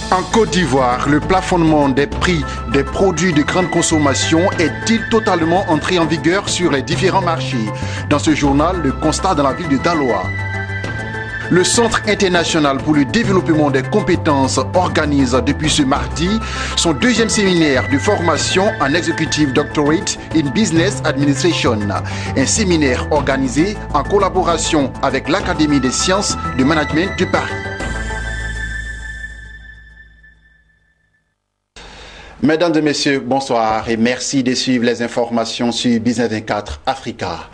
En Côte d'Ivoire, le plafonnement des prix des produits de grande consommation est-il totalement entré en vigueur sur les différents marchés? Dans ce journal, le constat dans la ville de Daloa. Le Centre international pour le développement des compétences organise depuis ce mardi son deuxième séminaire de formation en Executive Doctorate in Business Administration. Un séminaire organisé en collaboration avec l'Académie des sciences de management de Paris. Mesdames et messieurs, bonsoir et merci de suivre les informations sur Business 24 Africa.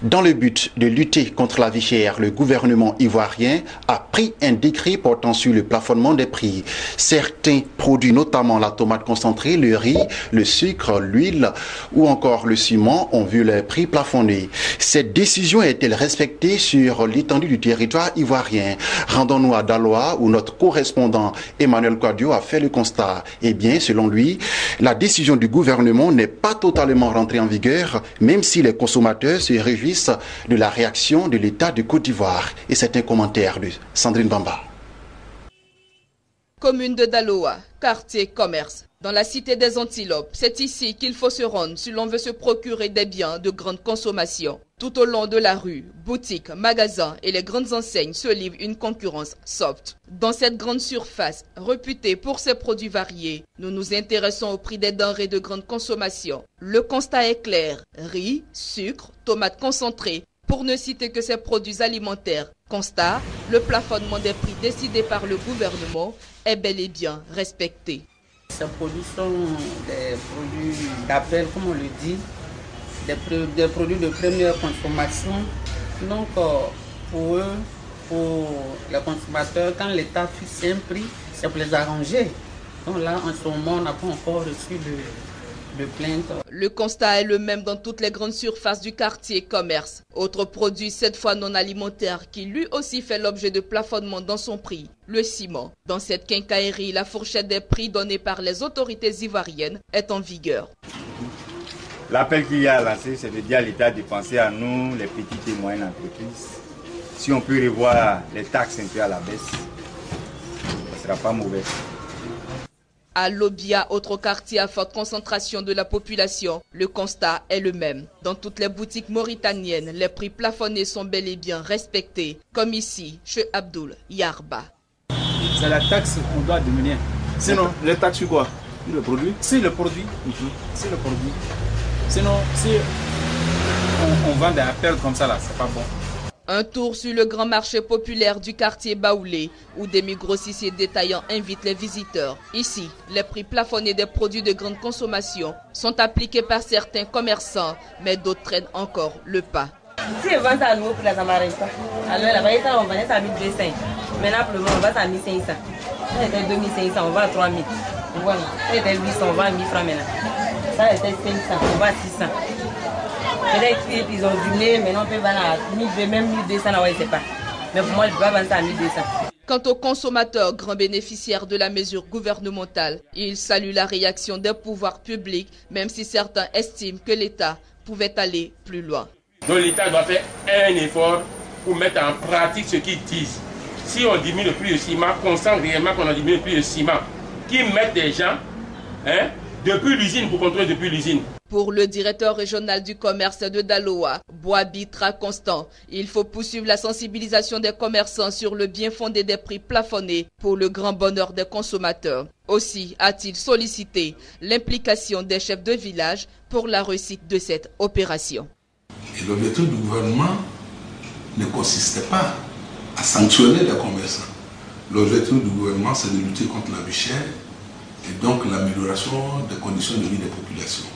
Dans le but de lutter contre la vie chère, le gouvernement ivoirien a pris un décret portant sur le plafonnement des prix. Certains produits, notamment la tomate concentrée, le riz, le sucre, l'huile ou encore le ciment, ont vu leurs prix plafonner. Cette décision est-elle respectée sur l'étendue du territoire ivoirien? Rendons-nous à Daloa où notre correspondant Emmanuel Quadio a fait le constat. Eh bien, selon lui, la décision du gouvernement n'est pas totalement rentrée en vigueur, même si les consommateurs se réjouissent de la réaction de l'État de Côte d'Ivoire. Et c'est un commentaire de Sandrine Bamba. Commune de Daloa, quartier commerce. Dans la cité des Antilopes, c'est ici qu'il faut se rendre si l'on veut se procurer des biens de grande consommation. Tout au long de la rue, boutiques, magasins et les grandes enseignes se livrent une concurrence soft. Dans cette grande surface, réputée pour ses produits variés, nous nous intéressons au prix des denrées de grande consommation. Le constat est clair, riz, sucre, tomates concentrées, pour ne citer que ces produits alimentaires. Constat, le plafonnement des prix décidé par le gouvernement est bel et bien respecté. Ces produits sont des produits d'appel, comme on le dit, des produits de première consommation. Donc, pour eux, pour les consommateurs, quand l'État fixe un prix, c'est pour les arranger. Donc là, en ce moment, on n'a pas encore reçu de plainte. Le constat est le même dans toutes les grandes surfaces du quartier commerce. Autre produit, cette fois non alimentaire, qui lui aussi fait l'objet de plafonnement dans son prix, le ciment. Dans cette quincaillerie, la fourchette des prix donnée par les autorités ivoiriennes est en vigueur. L'appel qu'il y a lancé, c'est de dire à l'État de penser à nous, les petites et moyennes entreprises. Si on peut revoir les taxes un peu à la baisse, ce ne sera pas mauvais. À Lobia, autre quartier à forte concentration de la population, le constat est le même. Dans toutes les boutiques mauritaniennes, les prix plafonnés sont bel et bien respectés, comme ici, chez Abdoul Yarba. C'est la taxe qu'on doit diminuer. Sinon, les taxes sur quoi? Le produit? C'est le produit. C'est le produit. Sinon, si on vend des appels comme ça, là, c'est pas bon. Un tour sur le grand marché populaire du quartier Baoulé, où des grossistes détaillants invitent les visiteurs. Ici, les prix plafonnés des produits de grande consommation sont appliqués par certains commerçants, mais d'autres traînent encore le pas. Si on vend ça à nouveau pour la Samarin, alors là-bas, on vendait ça à 1200. Maintenant, pour le moment, on va ça à 1500. Ça était 2500, on va à 3000. Voilà. Ça était 800, on va à 1000 francs maintenant. Ça était 500, on va à 600. Peut-être qu'ils ont diminué, maintenant on peut vendre à 1000, même 1200, je ne sais pas. Mais pour moi, je ne peux pas vendre ça à 1200. Quant aux consommateurs, grands bénéficiaires de la mesure gouvernementale, ils saluent la réaction des pouvoirs publics, même si certains estiment que l'État pouvait aller plus loin. Donc l'État doit faire un effort pour mettre en pratique ce qu'ils disent. Si on diminue le prix du ciment, qu'on sent réellement qu'on a diminué le prix du ciment, qui mettent des gens depuis l'usine pour contrôler depuis l'usine. Pour le directeur régional du commerce de Daloa, Boabitra Constant, il faut poursuivre la sensibilisation des commerçants sur le bien fondé des prix plafonnés pour le grand bonheur des consommateurs. Aussi a-t-il sollicité l'implication des chefs de village pour la réussite de cette opération. Et l'objectif du gouvernement ne consistait pas à sanctionner les commerçants. L'objectif du gouvernement, c'est de lutter contre la vie chère et donc l'amélioration des conditions de vie des populations.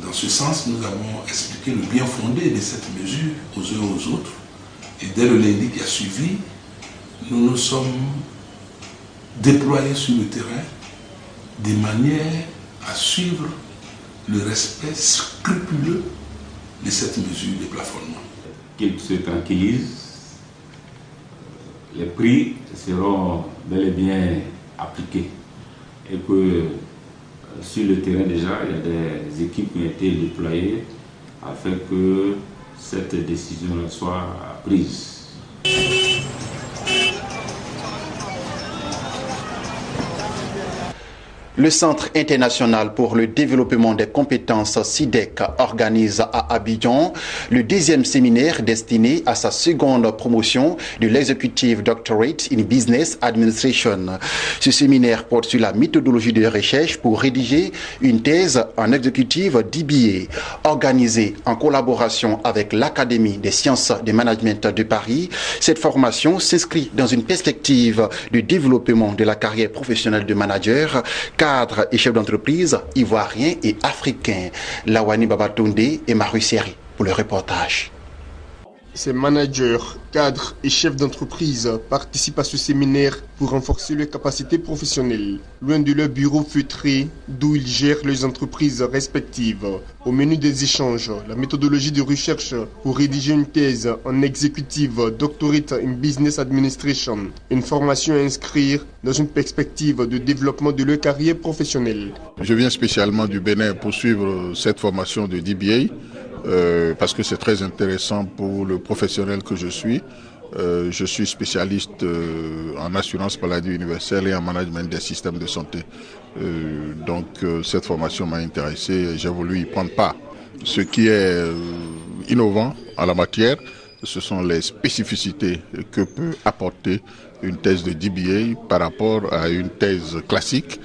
Dans ce sens, nous avons expliqué le bien fondé de cette mesure aux uns et aux autres. Et dès le lundi qui a suivi, nous nous sommes déployés sur le terrain de manière à suivre le respect scrupuleux de cette mesure de plafonnement. Qu'ils se tranquillisent, les prix seront bel et bien appliqués et que sur le terrain déjà, il y a des équipes qui ont été déployées afin que cette décision soit prise. Le Centre international pour le développement des compétences CIDEC organise à Abidjan le 10e séminaire destiné à sa seconde promotion de l'Executive Doctorate in Business Administration. Ce séminaire porte sur la méthodologie de recherche pour rédiger une thèse en exécutive DBA. Organisée en collaboration avec l'Académie des sciences de management de Paris, cette formation s'inscrit dans une perspective de développement de la carrière professionnelle de manager, cadres et chefs d'entreprise ivoiriens et africains. Lawani Babatunde et Marie Seri pour le reportage. Ces managers, cadres et chefs d'entreprise participent à ce séminaire pour renforcer leurs capacités professionnelles. Loin de leur bureau feutré, d'où ils gèrent leurs entreprises respectives. Au menu des échanges, la méthodologie de recherche pour rédiger une thèse en executive Doctorate in Business Administration. Une formation à inscrire dans une perspective de développement de leur carrière professionnelle. Je viens spécialement du Bénin pour suivre cette formation de DBA. Parce que c'est très intéressant pour le professionnel que je suis. Je suis spécialiste en assurance maladie universelle et en management des systèmes de santé. Donc cette formation m'a intéressé et j'ai voulu y prendre part. Ce qui est innovant en la matière, ce sont les spécificités que peut apporter une thèse de DBA par rapport à une thèse classique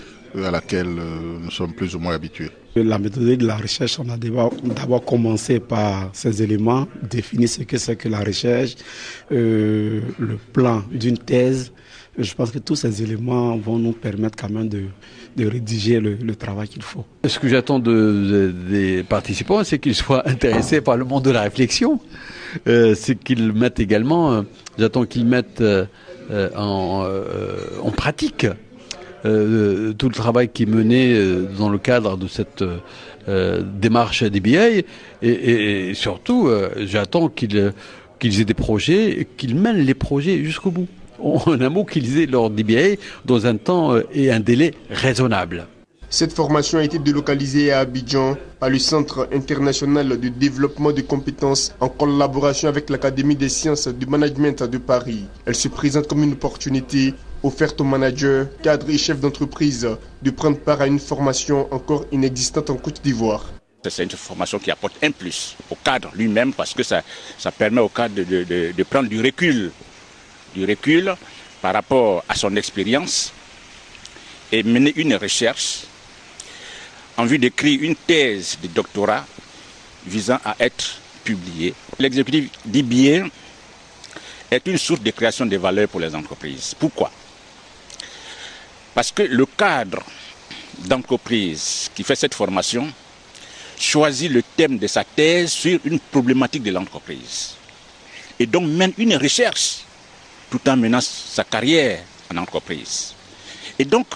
à laquelle nous sommes plus ou moins habitués. La méthodologie de la recherche, on a d'abord commencé par ces éléments, définir ce que c'est que la recherche, le plan d'une thèse. Je pense que tous ces éléments vont nous permettre quand même de rédiger le travail qu'il faut. Ce que j'attends des participants, c'est qu'ils soient intéressés par le monde de la réflexion. C'est qu'ils mettent également, j'attends qu'ils mettent en pratique tout le travail qui est mené dans le cadre de cette démarche DBA et surtout j'attends qu'ils aient des projets et qu'ils mènent les projets jusqu'au bout. En un mot, qu'ils aient leur DBA dans un temps et un délai raisonnable. Cette formation a été délocalisée à Abidjan par le Centre international de développement de compétences en collaboration avec l'Académie des sciences du management de Paris. Elle se présente comme une opportunité offerte aux managers, cadres et chefs d'entreprise de prendre part à une formation encore inexistante en Côte d'Ivoire. C'est une formation qui apporte un plus au cadre lui-même parce que ça permet au cadre de prendre du recul par rapport à son expérience et mener une recherche en vue d'écrire une thèse de doctorat visant à être publiée. L'exécutif DBA est une source de création de valeur pour les entreprises. Pourquoi? Parce que le cadre d'entreprise qui fait cette formation choisit le thème de sa thèse sur une problématique de l'entreprise et donc mène une recherche tout en menant sa carrière en entreprise. Et donc,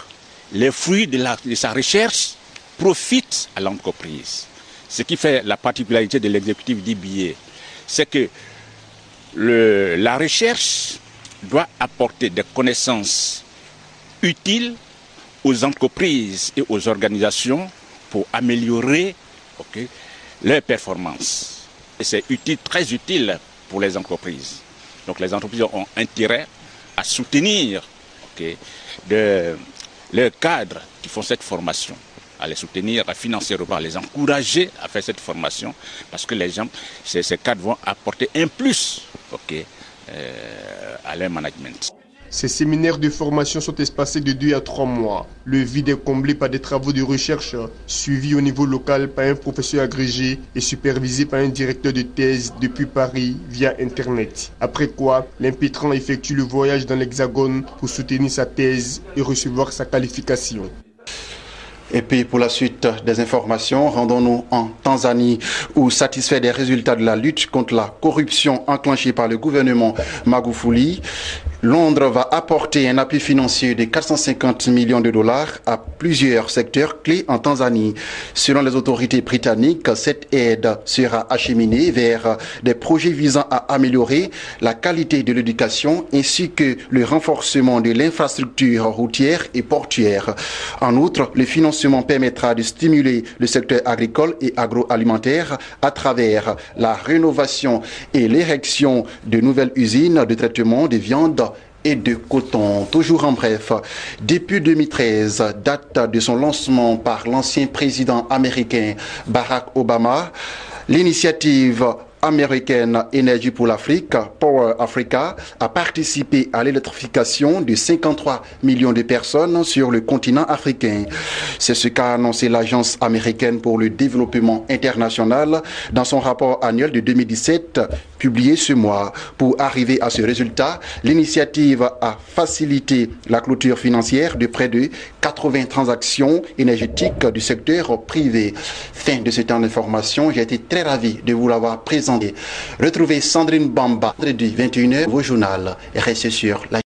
les fruits de sa recherche profitent à l'entreprise. Ce qui fait la particularité de l'exécutif DBA, c'est que la recherche doit apporter des connaissances utiles aux entreprises et aux organisations pour améliorer leurs performances. Et c'est utile, très utile pour les entreprises. Donc les entreprises ont intérêt à soutenir leurs cadres qui font cette formation, à les soutenir financièrement, à les encourager à faire cette formation, parce que les gens, ces cadres vont apporter un plus à leur management. Ces séminaires de formation sont espacés de 2 à 3 mois. Le vide est comblé par des travaux de recherche suivis au niveau local par un professeur agrégé et supervisé par un directeur de thèse depuis Paris via Internet. Après quoi, l'impétrant effectue le voyage dans l'Hexagone pour soutenir sa thèse et recevoir sa qualification. Et puis pour la suite des informations, rendons-nous en Tanzanie où, satisfait des résultats de la lutte contre la corruption enclenchée par le gouvernement Magufuli, Londres va apporter un appui financier de 450 millions de dollars à plusieurs secteurs clés en Tanzanie. Selon les autorités britanniques, cette aide sera acheminée vers des projets visant à améliorer la qualité de l'éducation ainsi que le renforcement de l'infrastructure routière et portuaire. En outre, le financement permettra de stimuler le secteur agricole et agroalimentaire à travers la rénovation et l'érection de nouvelles usines de traitement des viandes et de coton. Toujours en bref, depuis 2013, date de son lancement par l'ancien président américain Barack Obama, l'initiative américaine Énergie pour l'Afrique, Power Africa, a participé à l'électrification de 53 millions de personnes sur le continent africain. C'est ce qu'a annoncé l'Agence américaine pour le développement international dans son rapport annuel de 2017 publié ce mois. Pour arriver à ce résultat, l'initiative a facilité la clôture financière de près de 80 transactions énergétiques du secteur privé. Fin de ce temps d'information, j'ai été très ravi de vous l'avoir présenté. Retrouvez Sandrine Bamba, vendredi 21h, vos journaux et restez sur la